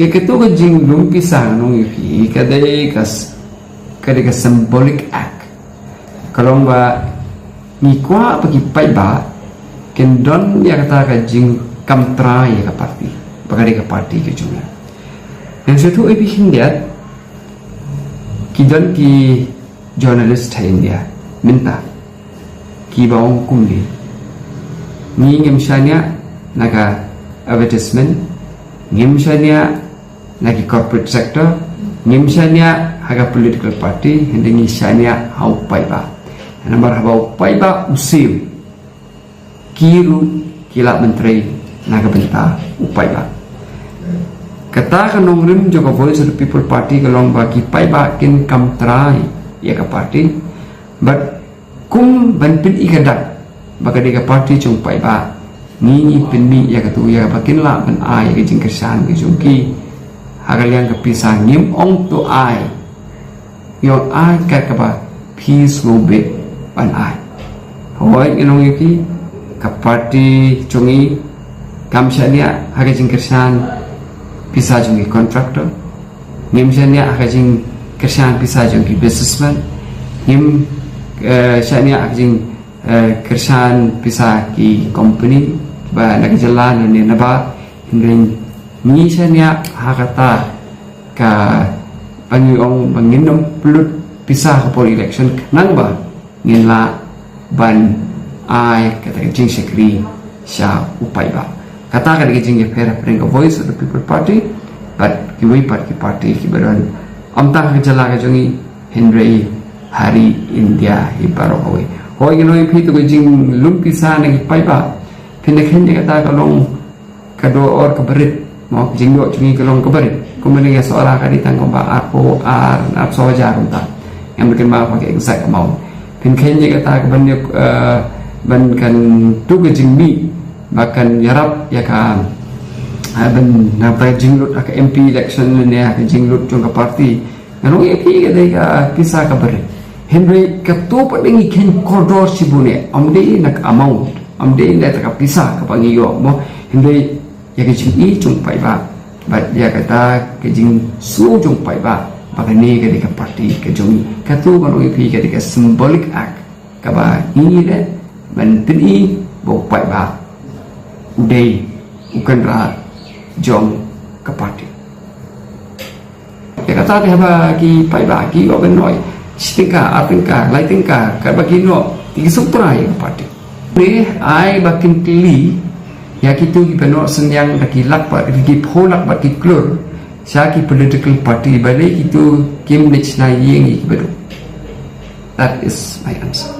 ketua jing lum pisang nung yuki kadai ka symbolic act kalau ba ni kwa pagi pai ba ken don ya kata ka jing kamtra ya ka parti bagari ka parti ke jumla dan situ ebi hindia ki don ki journalist hai India minta ki baong kumli ni ngemshania naga advertisement ngemshania nagi corporate sector ngemshania haga political party hendengi shania hau paiba nambar hau paiba usil kiru kila menteri naga benta upaiba kata kanong rim juga voice of the people party kalong bagi paiba kin kamtrai ya ka party but kum banpin ikadak baka de ka party chung paiba ni pinmi ya ka tu ya bakin la ban ai ka jing kersan ka chung ki hagalian ka pisang nim ong to ai yo ai ka ba peace go be ban ai hoi inong yuki ka party chungi kamshania haga jing kersan pisa chungi contractor nimshania haga jing kersan pisa chungi businessman nim shania haga jing kersan pisa ki company ba nagjalan ni naba hinding ni shania hakata ka pangiong panginom pulut pisah ke poli election nang ba nginla ban ai kata jing sekri sha upai ba kata ka jing fera bring a voice of the people party but kiwi party ki baran amta ka jala ka jongi henry hari India hi baro hoy hoy ginoi phi to jing lum pisah nang pai ba pinakhen kata ka long kado or ka berit mau jinggo cungi kelong keberit kemudian ya seolah kali tanggung ba arpo ar soja kunta yang bikin mau pakai exact mau pinkennya kata kebanyak ban kan tu ke jingbi bahkan yarap ya ka ban nampai jinglut ka MP election ni ya ka jinglut chung ka party ngano EP ka dai ka pisah ka berit Henry ka tu paling ikan koridor sibune amde nak amount amde nak ka pisah ka pangiyo mo Henry ya ke jing chung pai ba but ya kata ke jing su chung pai ba bagani ke ka party ke jung ka tu kan oi ke ka symbolic act ka ba ini le ban tin bo pai ba udai ukan ra jong ka party ya kata ke ba ki pai ba ki o ben noi stingka atingka laitingka ka ba ki no ti suprai ka party ni ai ba kin tili ya kitu ki penok senyang laki lakbat ki pholak bat ki klur syaki political party balik itu kim nich na yeng ki bedu. That is my answer.